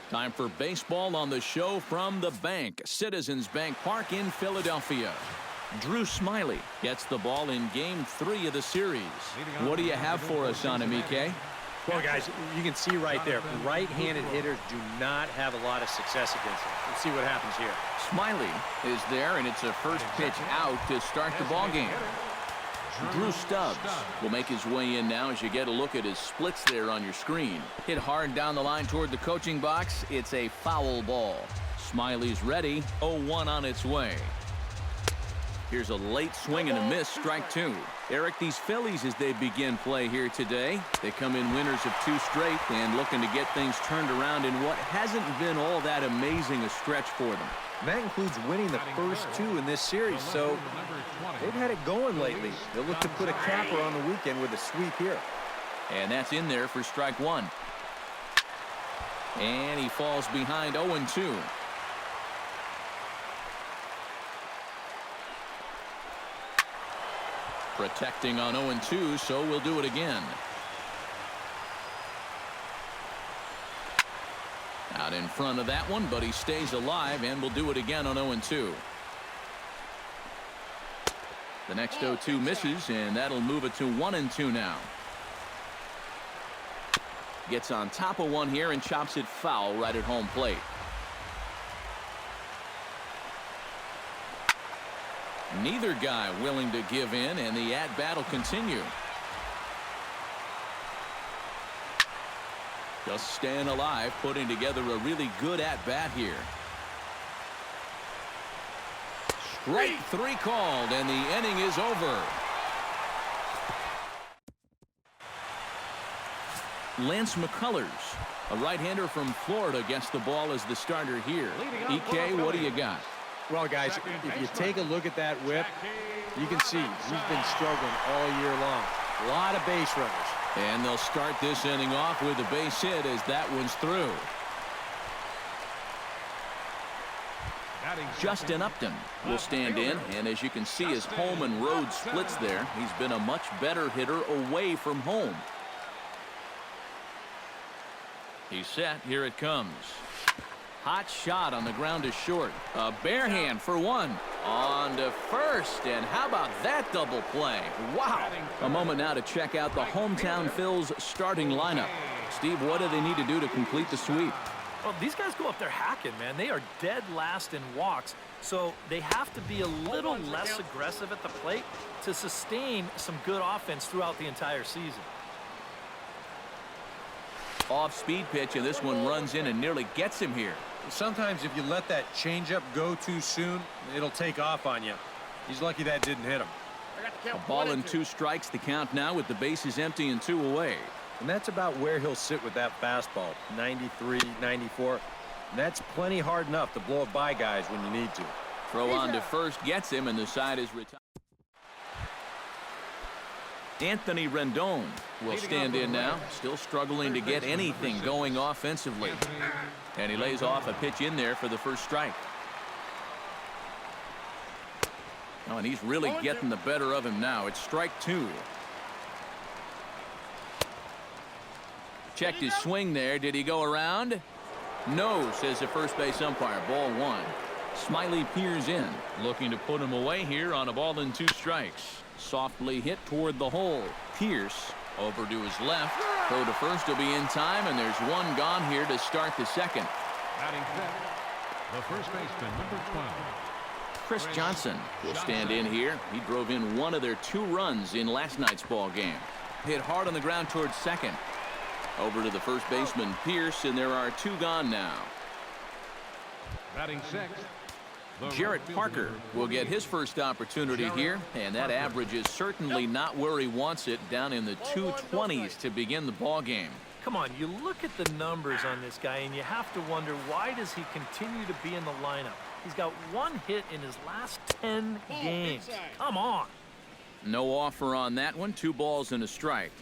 Time for baseball on the show from the bank. Citizens Bank Park in Philadelphia. Drew Smyly gets the ball in Game 3 of the series. What do you have for us on him, EK? Well, guys, you can see right there, right-handed hitters do not have a lot of success against him. Let's see what happens here. Smyly is there, and it's a first pitch out to start the ball game. Drew Stubbs will make his way in now as you get a look at his splits there on your screen. Hit hard down the line toward the coaching box. It's a foul ball. Smyly's ready. 0-1 on its way. Here's a late swing and a miss. Strike 2. Eric, these Phillies, as they begin play here today, they come in winners of 2 straight and looking to get things turned around in what hasn't been all that amazing a stretch for them. And that includes winning the first 2 in this series, so they've had it going lately. They'll look to put a capper on the weekend with a sweep here. And that's in there for strike 1. And he falls behind 0-2. Protecting on 0-2, so we'll do it again. Out in front of that one, but he stays alive, and we'll do it again on 0-2. The next 0-2 misses, and that'll move it to 1-2 now. Gets on top of one here and chops it foul right at home plate. Neither guy willing to give in, and the at-bat will continue. Just staying alive, putting together a really good at-bat here. Strike 3 called, and the inning is over. Lance McCullers, a right-hander from Florida, gets the ball as the starter here. EK, what do you got? Well, guys, if you take a look at that whip, you can see he's been struggling all year long. A lot of base runners. And they'll start this inning off with a base hit as that one's through. Justin Upton will stand in, and as you can see, his home and road splits there. He's been a much better hitter away from home. He's set. Here it comes. Hot shot on the ground to short. A bare hand for one. On to first, and how about that double play? Wow. A moment now to check out the hometown Phils starting lineup. Steve, what do they need to do to complete the sweep? Well, these guys go up there hacking, man. They are dead last in walks, so they have to be a little less aggressive at the plate to sustain some good offense throughout the entire season. Off-speed pitch, and this one runs in and nearly gets him here. Sometimes if you let that changeup go too soon, it'll take off on you. He's lucky that didn't hit him. A ball and 2 strikes the count now with the bases empty and 2 away. And that's about where he'll sit with that fastball, 93, 94. And that's plenty hard enough to blow it by guys when you need to. Throw on to first gets him, and the side is retired. Anthony Rendon will stand in now, still struggling to get anything going offensively. And he lays off a pitch in there for the first strike. Oh, and he's really getting the better of him now. It's strike 2. Checked his swing there. Did he go around? No, says the first base umpire. Ball 1. Smyly peers in, looking to put him away here on a ball and 2 strikes. Softly hit toward the hole. Pierce over to his left. Throw to first will be in time, and there's one gone here to start the second. Batting fifth, the first baseman, number 12. Chris Johnson will stand in here. He drove in one of their 2 runs in last night's ball game. Hit hard on the ground towards second. Over to the first baseman, Pierce, and there are 2 gone now. Batting sixth, Jarrett Parker will get his first opportunity here, and that average is certainly not where he wants it, down in the 220s to begin the ball game. Come on, you look at the numbers on this guy, and you have to wonder, why does he continue to be in the lineup? He's got 1 hit in his last 10 games. Come on. No offer on that one. 2 balls and a strike.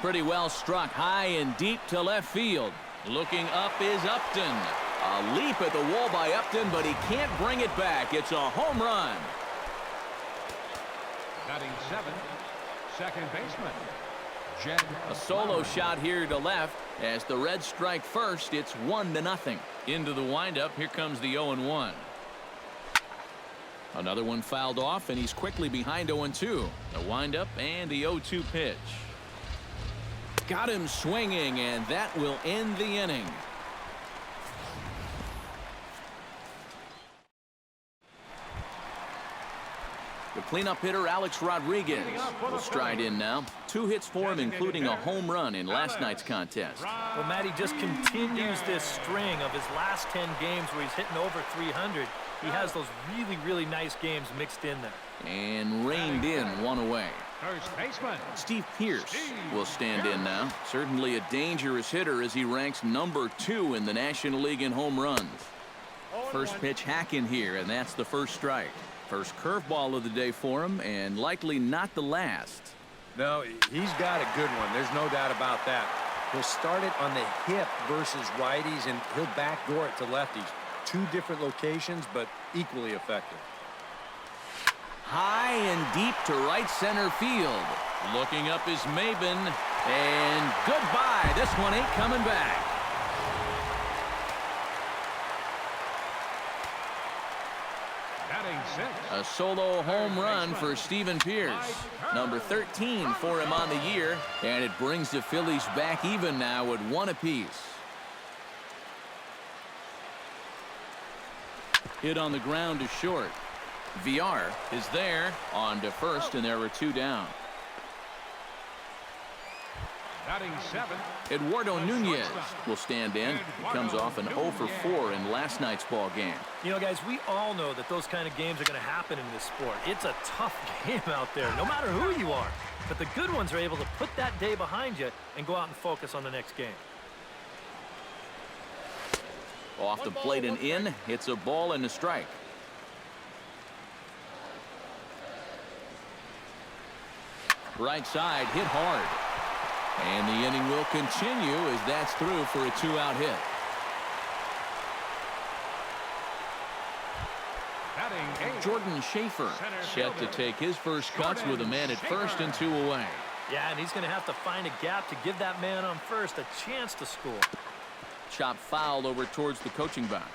Pretty well struck high and deep to left field. Looking up is Upton. A leap at the wall by Upton, but he can't bring it back. It's a home run. Batting seventh, second baseman, A solo shot here to left. As the Reds strike first, it's 1-0. Into the windup, here comes the 0-1. Another one fouled off, and he's quickly behind 0-2. The windup and the 0-2 pitch. Got him swinging, and that will end the inning. The cleanup hitter, Alex Rodriguez, will stride in now. 2 hits for him, including a home run in last night's contest. Well, Matty just continues this string of his last 10 games where he's hitting over 300. He has those really, really nice games mixed in there. And reined in one away. First baseman Steve Pearce will stand in now. Certainly a dangerous hitter as he ranks number 2 in the National League in home runs. First pitch hack in here, and that's the first strike. First curveball of the day for him, and likely not the last. No, he's got a good one. There's no doubt about that. He'll start it on the hip versus righties, and he'll backdoor it to lefties. 2 different locations, but equally effective. High and deep to right center field. Looking up is Maben, and goodbye. This one ain't coming back. batting 6. A solo home run for Stephen Pearce. Number 13 for him on the year, and it brings the Phillies back even now at 1 apiece. Hit on the ground to short. VR is there on to first, and there were 2 down. Batting 7. Eduardo Nunez will stand in. He comes off an 0 for 4 in last night's ball game. You know, guys, we all know that those kind of games are going to happen in this sport. It's a tough game out there, no matter who you are. But the good ones are able to put that day behind you and go out and focus on the next game. Off the plate and in. It's a ball and a strike. Right side hit hard. And the inning will continue as that's through for a 2-out hit. Batting 8. Jordan Schaefer set to take his first cuts with a man at first and 2 away. Yeah, and he's going to have to find a gap to give that man on first a chance to score. Chop fouled over towards the coaching box.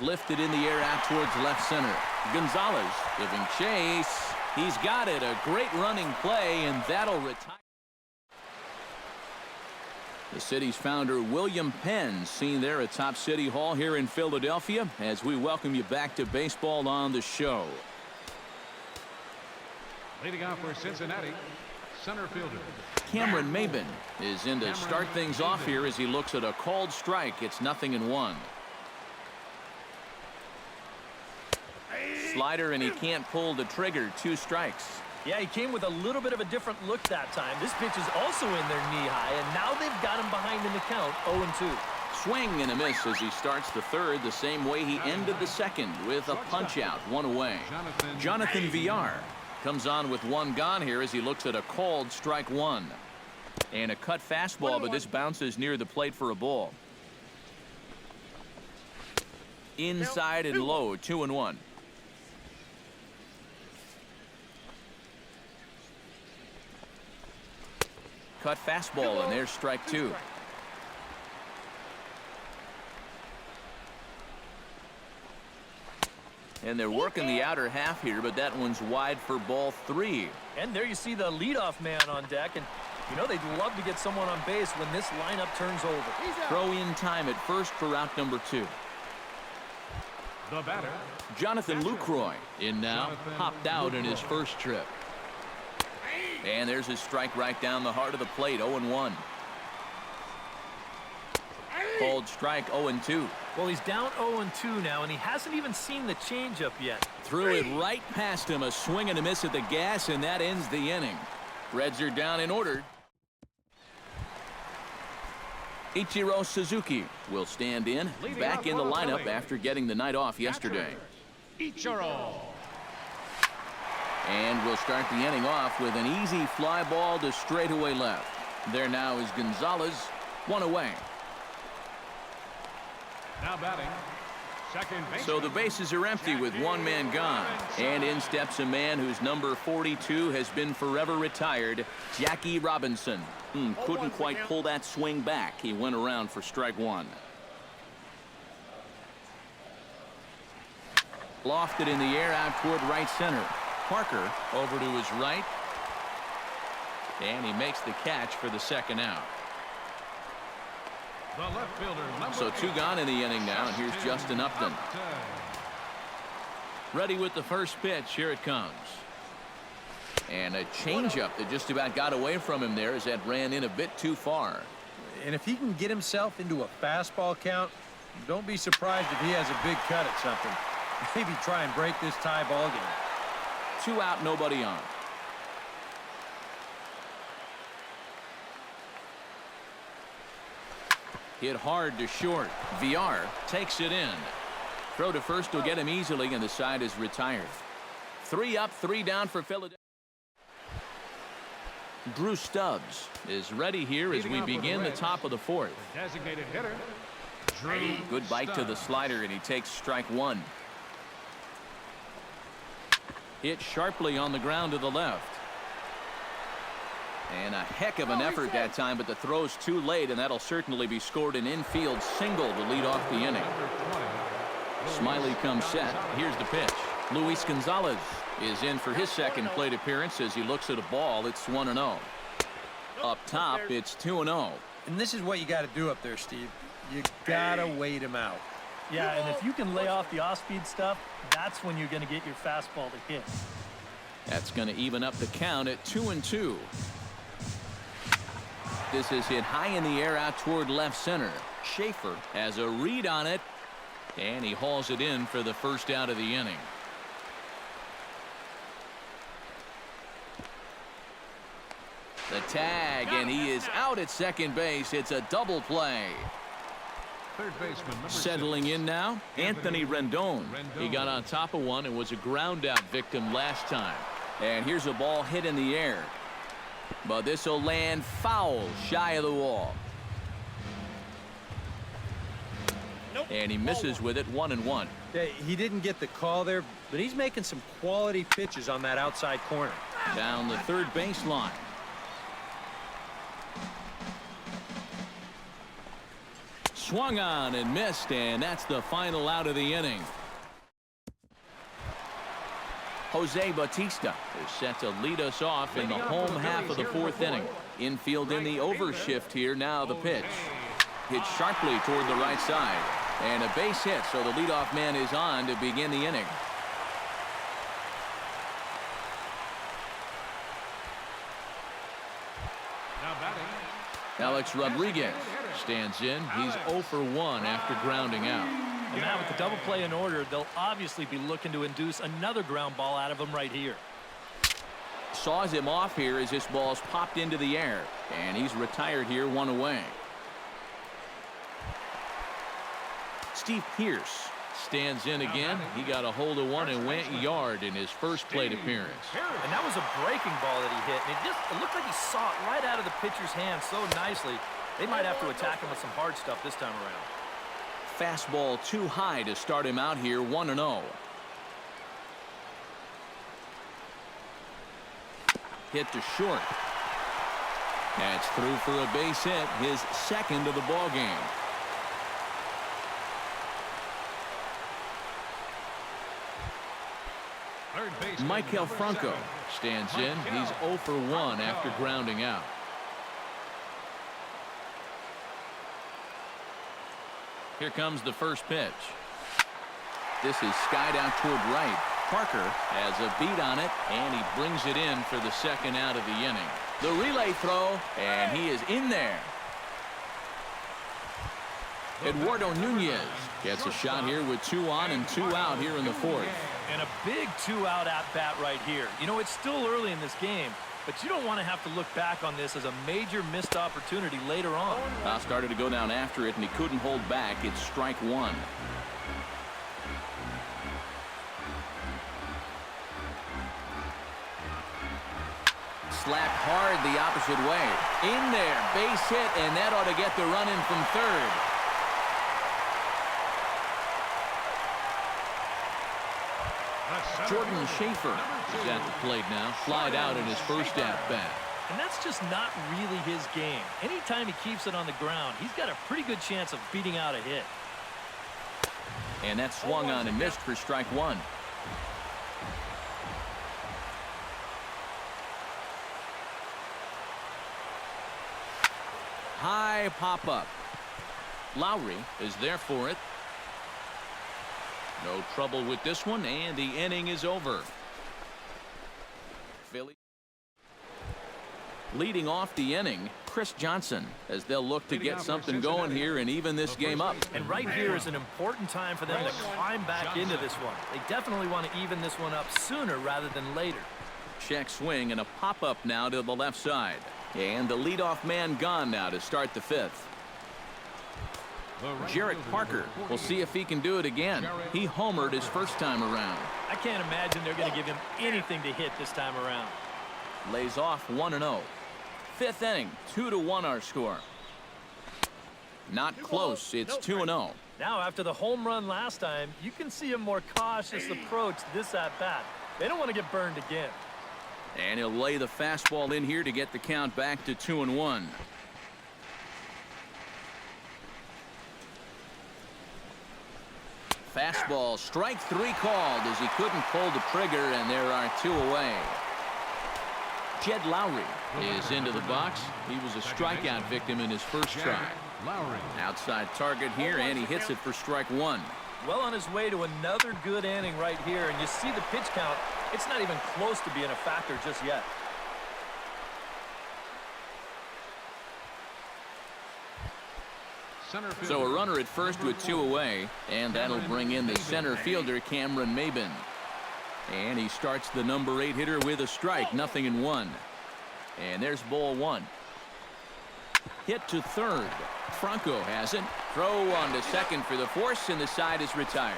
Lifted in the air out towards left center. Gonzalez giving chase. He's got it. A great running play, and that'll retire. The city's founder, William Penn, seen there at Top City Hall here in Philadelphia, as we welcome you back to baseball on the show. Leading off for Cincinnati, center fielder Cameron Maben is in to start things off here as he looks at a called strike. It's 0-1. Slider, and he can't pull the trigger. 2 strikes. Yeah, he came with a little bit of a different look that time. This pitch is also in there knee-high, and now they've got him behind in the count, 0-2. Swing and a miss as he starts the third the same way he ended the second with a punch-out, 1 away. Jonathan VR comes on with 1 gone here as he looks at a called strike 1. And a cut fastball, but this bounces near the plate for a ball. Inside and low, 2-1. Cut fastball, and there's strike 2. And they're working the outer half here, but that one's wide for ball 3. And there you see the leadoff man on deck, and you know they'd love to get someone on base when this lineup turns over. Throw in time at first for out number 2. the batter. Jonathan Lucroy in now, hopped out in his first trip. And there's his strike right down the heart of the plate, 0-1. Called strike, 0-2. Well, he's down 0-2 now, and he hasn't even seen the changeup yet. Threw it right past him, a swing and a miss at the gas, and that ends the inning. Reds are down in order. Ichiro Suzuki will stand in, back in the lineup after getting the night off yesterday. Ichiro. And we'll start the inning off with an easy fly ball to straightaway left. There now is Gonzalez, 1 away. Now batting, second baseman. So the bases are empty with one man gone. And in steps a man whose number 42 has been forever retired, Jackie Robinson. Couldn't quite pull that swing back. He went around for strike one. Lofted in the air out toward right center. Parker over to his right. And he makes the catch for the second out. The left fielder, So two gone in the inning now, and here's Justin Upton. Ready with the first pitch. Here it comes. And a changeup that just about got away from him there as that ran in a bit too far. And if he can get himself into a fastball count, don't be surprised if he has a big cut at something. Maybe try and break this tie ball game. 2 out, nobody on. Hit hard to short. VR takes it in. Throw to first will get him easily, and the side is retired. 3 up, 3 down for Philadelphia. Drew Stubbs is ready here as we begin the top of the fourth. Designated hitter, Drew Good bite to the slider, and he takes strike one. Hit sharply on the ground to the left. And a heck of an effort that time, but the throw's too late, and that'll certainly be scored an infield single to lead off the inning. Smiley comes set. Here's the pitch. Luis Gonzalez is in for his second plate appearance as he looks at a ball. It's 1-0. Up top, it's 2-0. And this is what you got to do up there, Steve. You got to wait him out. Yeah, and if you can lay off the off-speed stuff, that's when you're going to get your fastball to hit. That's going to even up the count at 2-2. This is hit high in the air out toward left center. Schaefer has a read on it, and he hauls it in for the first out of the inning. The tag, and he is out at second base. It's a double play. third baseman, number Settling 6. in now, Anthony Rendon. He got on top of one and was a ground out victim last time. And here's a ball hit in the air. But this will land foul shy of the wall. And he misses with it, 1-1. Yeah, he didn't get the call there, but he's making some quality pitches on that outside corner. Down the third baseline. Swung on and missed, and that's the final out of the inning. Jose Bautista is set to lead us off in the home half of the fourth inning. Infield in the overshift here. Now the pitch. Hit sharply toward the right side. And a base hit, so the leadoff man is on to begin the inning. Now batting, Alex Rodriguez stands in. He's 0 for 1 after grounding out. And now with the double play in order, they'll obviously be looking to induce another ground ball out of him right here. Saws him off here as this ball's popped into the air. And he's retired here, 1 away. Steve Pearce stands in again. He got a hold of one and went yard in his first plate appearance. And that was a breaking ball that he hit. And it looked like he saw it right out of the pitcher's hand so nicely. They might have to attack him with some hard stuff this time around. Fastball too high to start him out here, 1-0. Hit to short. That's through for a base hit, his second of the ball game. third baseman, Michael number Franco 7. stands in. He's 0 for 1 after grounding out. Here comes the first pitch. This is skied out toward right. Parker has a beat on it, and he brings it in for the second out of the inning. The relay throw, and he is in there. Eduardo Nunez gets a shot here with 2 on and 2 out here in the fourth. And a big 2-out at-bat right here. You know, it's still early in this game, but you don't want to have to look back on this as a major missed opportunity later on. Started to go down after it, and he couldn't hold back. It's strike one. Slapped hard the opposite way. In there, base hit, and that ought to get the run in from third. Jordan Schaefer is at the plate now. Flied out in his first at-bat. And that's just not really his game. Anytime he keeps it on the ground, he's got a pretty good chance of beating out a hit. And that swung on and missed for strike one. High pop-up. Lowry is there for it. No trouble with this one, and the inning is over. Phillies leading off the inning, Chris Johnson, as they'll look to get something going here and even this game up. And right here is an important time for them to climb back into this one. They definitely want to even this one up sooner rather than later. Check swing and a pop-up now to the left side. And the leadoff man gone now to start the fifth. Jarrett Parker, we'll see if he can do it again. He homered his first time around. I can't imagine they're going to give him anything to hit this time around. Lays off 1-0. Fifth inning, 2-1 our score. Not close, it's 2-0. Now after the home run last time, you can see a more cautious approach this at-bat. They don't want to get burned again. And he'll lay the fastball in here to get the count back to 2-1. Fastball, strike three called as he couldn't pull the trigger, and there are two away. Jed Lowry is into the box. He was a strikeout victim in his first try. Outside target here, and he hits it for strike one. Well on his way to another good inning right here, and you see the pitch count. It's not even close to being a factor just yet. So a runner at first with two away, and that'll bring in the center fielder, Cameron Maben. And he starts the number 8 hitter with a strike, 0-1. And there's ball one. Hit to third. Franco has it. Throw on to second for the force, and the side is retired.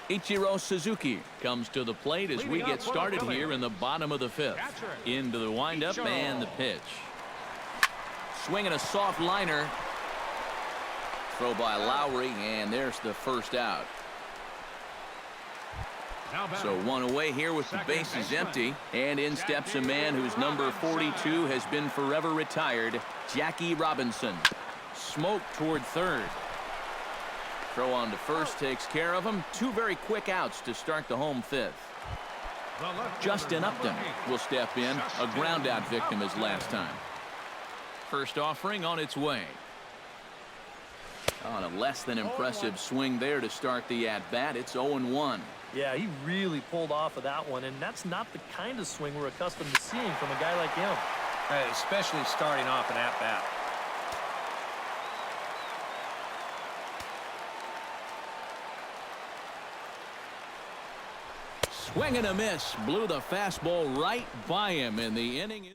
Ichiro Suzuki comes to the plate as we get started here in the bottom of the fifth. Into the windup and the pitch. Swinging a soft liner. Throw by Lowry, and there's the first out. So one away here with the bases empty, and in steps a man whose number 42 has been forever retired, Jackie Robinson. Smoke toward third. Throw on to first takes care of him. Two very quick outs to start the home fifth. Justin Upton will step in, a ground out victim as last time. First offering on its way. On a less than impressive swing there to start the at-bat. It's 0-1. Yeah, he really pulled off of that one, and that's not the kind of swing we're accustomed to seeing from a guy like him. Especially starting off an at-bat. Swing and a miss. Blew the fastball right by him in the inning.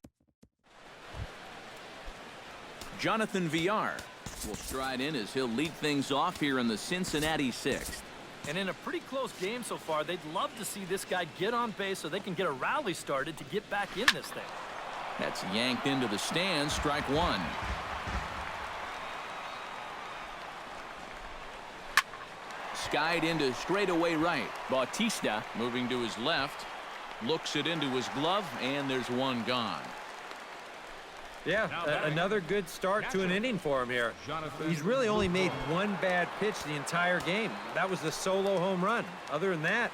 Jonathan Villar will stride in as he'll lead things off here in the Cincinnati sixth. And in a pretty close game so far, they'd love to see this guy get on base so they can get a rally started to get back in this thing. That's yanked into the stands, strike one. Skied into straightaway right. Bautista moving to his left. Looks it into his glove, and there's one gone. Yeah, another good start to an inning for him here. He's really only made one bad pitch the entire game. That was the solo home run. Other than that,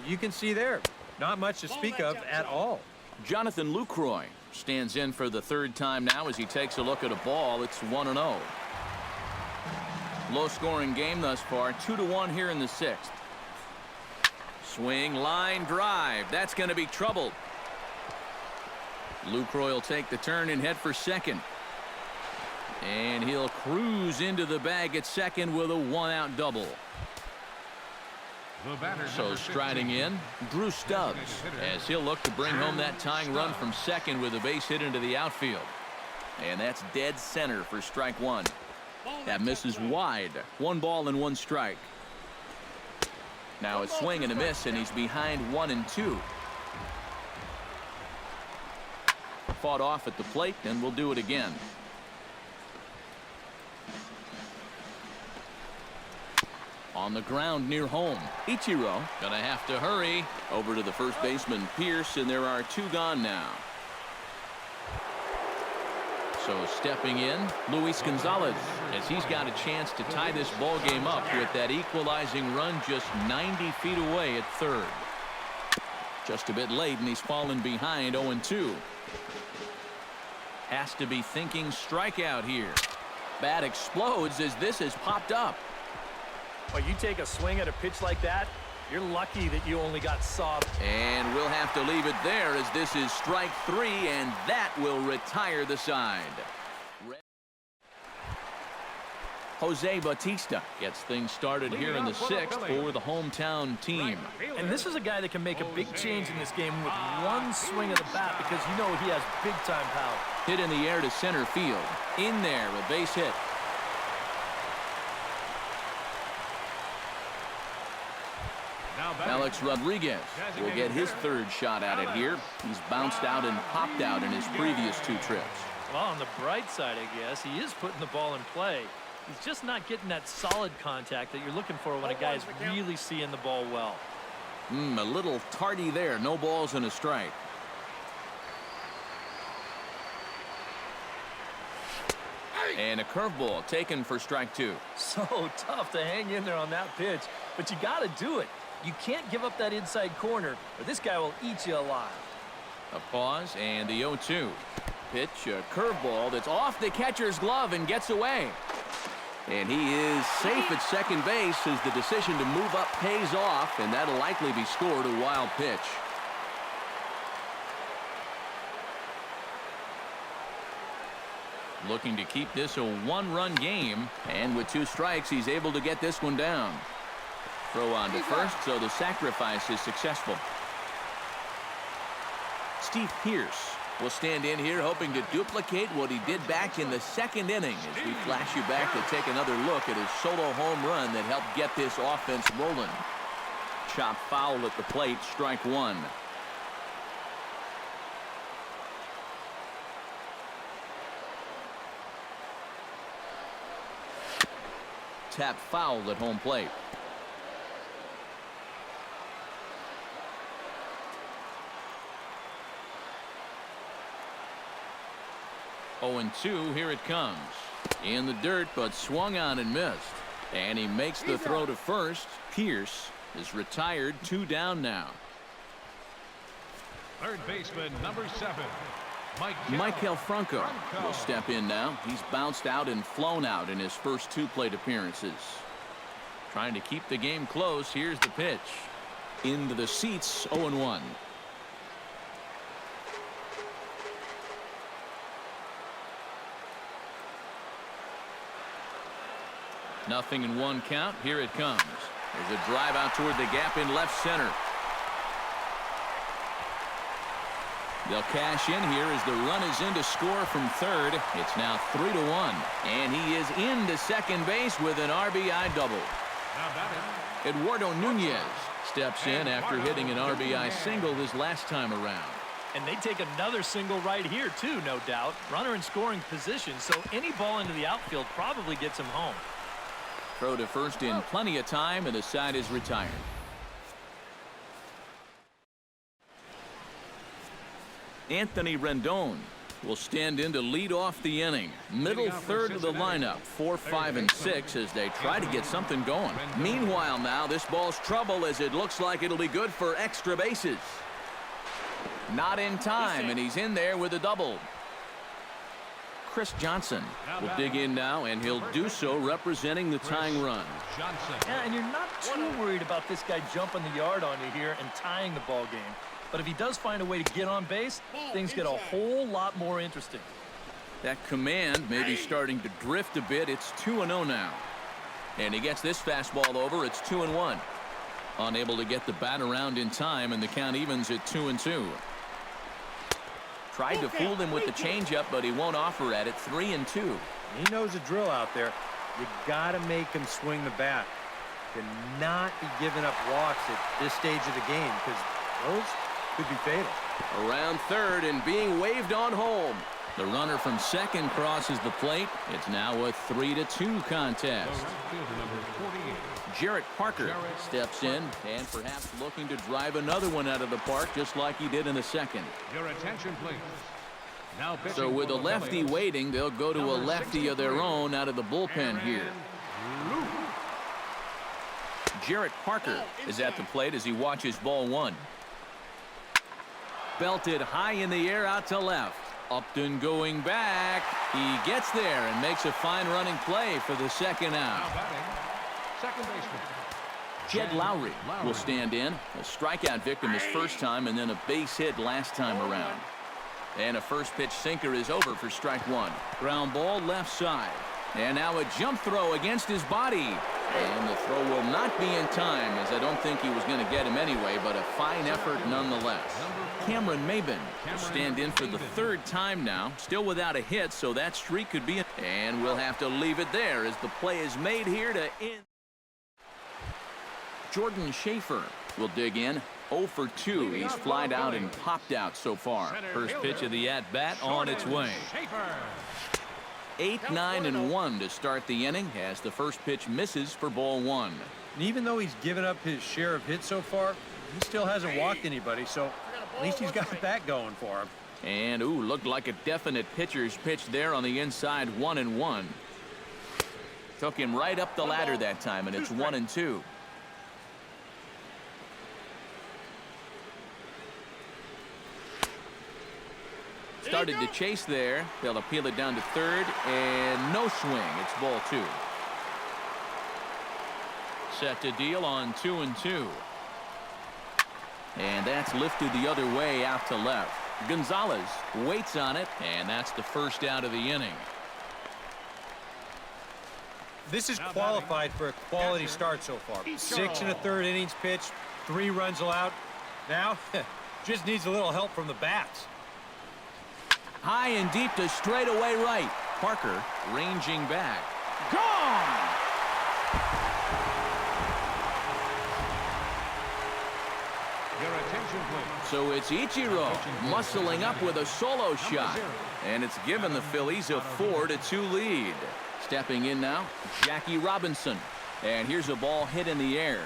you can see there, not much to speak of at all. Jonathan Lucroy stands in for the third time now as he takes a look at a ball. It's 1-0. Low-scoring game thus far, 2-1 here in the sixth. Swing, line, drive. That's going to be trouble. Lucroy will take the turn and head for second. And he'll cruise into the bag at second with a one-out double. So striding in, Drew Stubbs, as he'll look to bring home that tying run from second with a base hit into the outfield. And that's dead center for strike one. That misses wide. 1 ball and 1 strike. Now a swing and a miss, and he's behind 1-2. Fought off at the plate, and we'll do it again. On the ground near home. Ichiro gonna have to hurry over to the first baseman Pierce, and there are 2 gone now. So stepping in, Luis Gonzalez, as he's got a chance to tie this ball game up with that equalizing run just 90 feet away at third. Just a bit late, and he's fallen behind 0-2. Has to be thinking strikeout here. Bat explodes as this has popped up. Well, you take a swing at a pitch like that, you're lucky that you only got sawed. And we'll have to leave it there as this is strike 3, and that will retire the side. Jose Bautista gets things started here in the 6th for the hometown team. And this is a guy that can make a big change in this game with one swing of the bat, because you know he has big-time power. Hit in the air to center field. In there, a base hit. Alex Rodriguez will get his 3rd shot at it here. He's bounced out and popped out in his previous 2 trips. Well, on the bright side, I guess, he is putting the ball in play. He's just not getting that solid contact that you're looking for when a guy is really seeing the ball well. A little tardy there. No balls and a strike. And a curveball taken for strike 2. So tough to hang in there on that pitch, but you got to do it. You can't give up that inside corner, or this guy will eat you alive. A pause and the 0-2. Pitch, a curveball that's off the catcher's glove and gets away. And he is safe at second base as the decision to move up pays off, and that'll likely be scored a wild pitch. Looking to keep this a 1-run game, and with 2 strikes, he's able to get this one down. Throw on to first, so the sacrifice is successful. Steve Pierce will stand in here hoping to duplicate what he did back in the 2nd inning as we flash you back to take another look at his solo home run that helped get this offense rolling. Chop foul at the plate, strike 1. Tap foul at home plate. Oh, and 2, here it comes. In the dirt, but swung on and missed. And he makes the throw to first. Pierce is retired, 2 down now. Third baseman, number 7. Michael Franco will step in now. He's bounced out and flown out in his first 2 plate appearances. Trying to keep the game close. Here's the pitch. Into the seats, 0-1. Nothing in 1 count. Here it comes. There's a drive out toward the gap in left center. They'll cash in here as the run is in to score from third. It's now 3-1. And he is into second base with an RBI double. Eduardo Nunez steps in after hitting an RBI single his last time around. And they take another single right here, too, no doubt. Runner in scoring position, so any ball into the outfield probably gets him home. Throw to first in plenty of time, and the side is retired. Anthony Rendon will stand in to lead off the inning. Middle third of the lineup, 4, 5, and 6 as they try to get something going. Meanwhile now, this ball's trouble as it looks like it'll be good for extra bases. Not in time, and he's in there with a double. Chris Johnson will dig in now, and he'll do so representing the tying run. Yeah, and you're not too worried about this guy jumping the yard on you here and tying the ball game. But if he does find a way to get on base, things get a whole lot more interesting. That command may be starting to drift a bit. It's 2-0 now. And he gets this fastball over. It's 2-1. Unable to get the bat around in time, and the count evens at 2-2. Tried to fool him with the changeup, but he won't offer at it. 3-2. He knows the drill out there. You got to make him swing the bat. Cannot be giving up walks at this stage of the game, because those could be fatal. Around third and being waved on home. The runner from second crosses the plate. It's now a 3-2 contest. Fielder number 48. Jarrett Parker steps in and perhaps looking to drive another one out of the park just like he did in the second. Your attention, please. Now pitching So with for a the lefty Phillies, waiting, they'll go to a number lefty of their 63. own out of the bullpen here. Jarrett Parker is at the plate as he watches ball one. Belted high in the air out to left. Upton going back. He gets there and makes a fine running play for the second Now out. batting, second baseman. Jed Lowry will stand in. A strikeout victim his first time and then a base hit last time around. And a first pitch sinker is over for strike one. Ground ball left side. And now a jump throw against his body. And the throw will not be in time, as I don't think he was going to get him anyway, but a fine effort nonetheless. Cameron Maben will stand in for the third time now, still without a hit, so that streak could be. And we'll have to leave it there as the play is made here to end. Jordan Schaefer will dig in. 0 for 2. He's flied out and popped out so far. First pitch of the at-bat on its way. 8-9-1 to start the inning as the first pitch misses for ball one. And even though he's given up his share of hits so far, he still hasn't walked anybody, so at least he's got that going for him. And, ooh, looked like a definite pitcher's pitch there on the inside, 1-1. Took him right up the ladder that time, and it's 1-2. Started to chase there. They'll appeal it down to third, and no swing. It's ball two. Set to deal on 2-2. And that's lifted the other way out to left. Gonzalez waits on it, and that's the first out of the inning. This is qualified for a quality start so far. 6 1/3 innings pitched, 3 runs allowed. Now, just needs a little help from the bats. High and deep to straightaway right. Parker ranging back. Gone! Your attention, please. So it's Ichiro muscling up with a solo shot. And it's given the Phillies a 4-2 lead. Stepping in now, Jackie Robinson. And here's a ball hit in the air.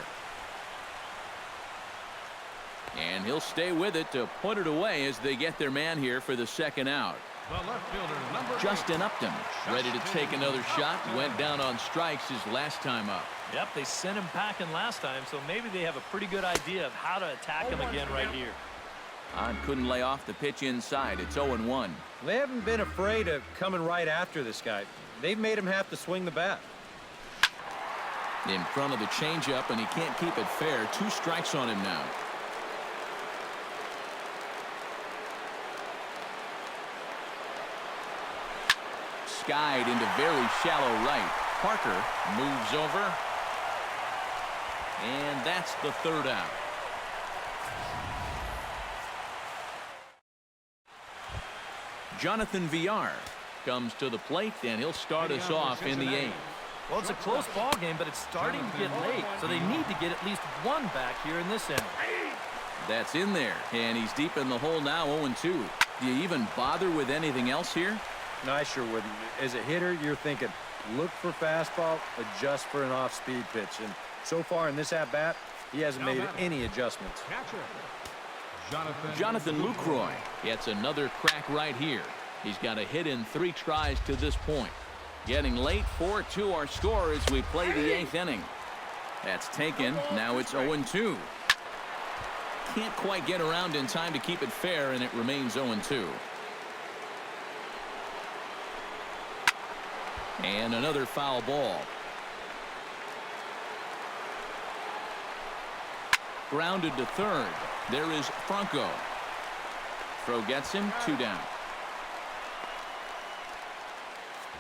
And he'll stay with it to put it away as they get their man here for the second out. The left fielder, number Justin Upton ready to take another shot. Went down on strikes his last time up. Yep, they sent him packing last time, so maybe they have a pretty good idea of how to attack him again right here. Couldn't lay off the pitch inside. It's 0-1. They haven't been afraid of coming right after this guy. They've made him have to swing the bat. In front of the changeup, and he can't keep it fair. 2 strikes on him now. Skied into very shallow right. Parker moves over. And that's the third out. Jonathan Villar comes to the plate, and he'll start us off in the 8th. Well, it's a close ball game, but it's starting to get late, so they need to get at least one back here in this inning. That's in there, and he's deep in the hole now, 0-2. Do you even bother with anything else here? No, I sure wouldn't. As a hitter, you're thinking, look for fastball, adjust for an off-speed pitch. And so far in this at-bat, he hasn't made any adjustments. Jonathan Lucroy gets another crack right here. He's got a hit in 3 tries to this point. Getting late, 4-2 our score as we play the 8th inning. That's taken. Now it's 0-2. Can't quite get around in time to keep it fair, and it remains 0-2. And another foul ball. Grounded to third. There is Franco. Throw gets him, 2 down.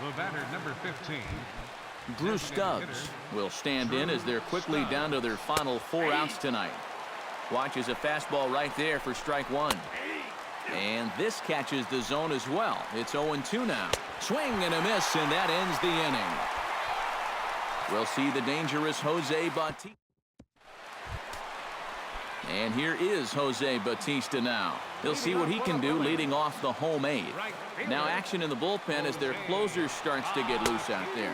The batter, number 15. Drew Stubbs will stand in as they're quickly down to their final 4 outs tonight. Watches a fastball right there for strike 1. And this catches the zone as well. It's 0-2 now. Swing and a miss, and that ends the inning. We'll see the dangerous Jose Bautista. And here is Jose Bautista now. He'll see what he can do leading off the home 8th. Now action in the bullpen as their closer starts to get loose out there.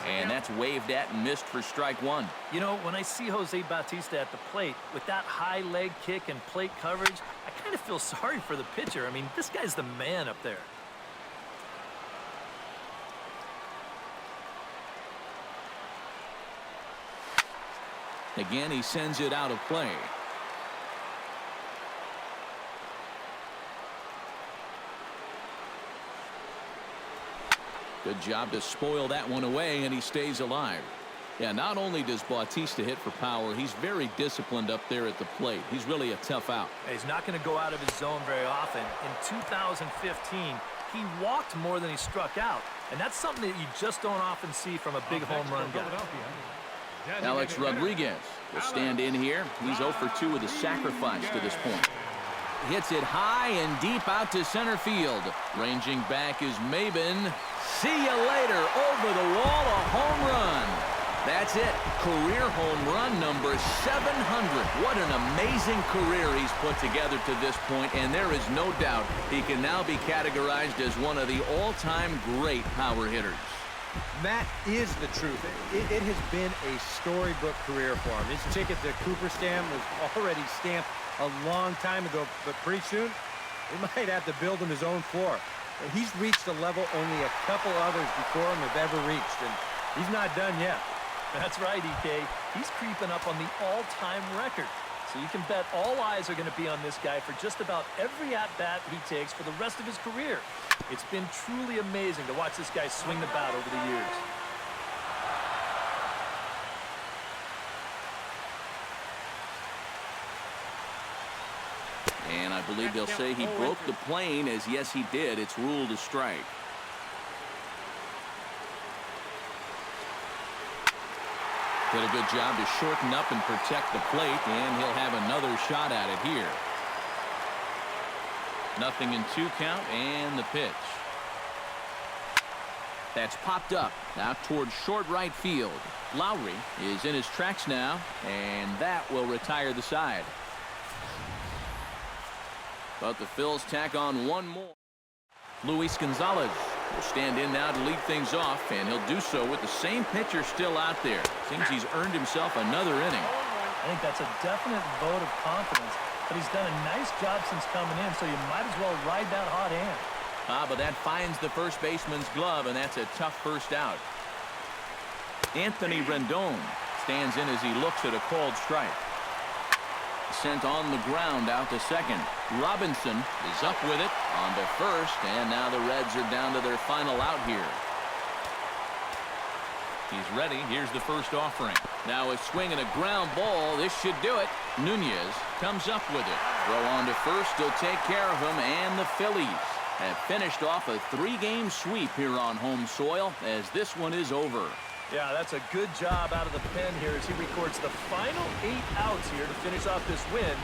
And that's waved at and missed for strike 1. You know, when I see Jose Bautista at the plate with that high leg kick and plate coverage, I kind of feel sorry for the pitcher. I mean, this guy's the man up there. Again, he sends it out of play. Good job to spoil that one away, and he stays alive. Yeah, not only does Bautista hit for power, he's very disciplined up there at the plate. He's really a tough out. He's not going to go out of his zone very often. In 2015, he walked more than he struck out, and that's something that you just don't often see from a big home run guy. Alex Rodriguez will stand in here. He's 0 for 2 with a sacrifice to this point. Hits it high and deep out to center field. Ranging back is Maben. See you later. Over the wall, a home run. That's it. Career home run number 700. What an amazing career he's put together to this point, and there is no doubt he can now be categorized as one of the all-time great power hitters. That is the truth. It has been a storybook career for him. His ticket to Cooperstown was already stamped a long time ago, but pretty soon he might have to build him his own floor. He's reached a level only a couple others before him have ever reached, and he's not done yet. That's right, EK. He's creeping up on the all-time record. So you can bet all eyes are going to be on this guy for just about every at-bat he takes for the rest of his career. It's been truly amazing to watch this guy swing the bat over the years. And I believe they'll say he broke the plane, as yes, he did. It's ruled a strike. Did a good job to shorten up and protect the plate, and he'll have another shot at it here. 0-2 count, and the pitch. That's popped up out towards short right field. Lowry is in his tracks now, and that will retire the side. But the Phils tack on one more. Luis Gonzalez will stand in now to lead things off, and he'll do so with the same pitcher still out there. Seems he's earned himself another inning. I think that's a definite vote of confidence, but he's done a nice job since coming in, so you might as well ride that hot hand. But that finds the first baseman's glove, and that's a tough first out. Anthony Rendon stands in as he looks at a called strike. Sent on the ground out to second. Robinson is up with it on to first, and now the Reds are down to their final out here. He's ready. Here's the first offering. Now a swing and a ground ball. This should do it. Nunez comes up with it. Throw on to first. He'll take care of him, and the Phillies have finished off a 3-game sweep here on home soil, as this one is over. Yeah, that's a good job out of the pen here as he records the final 8 outs here to finish off this win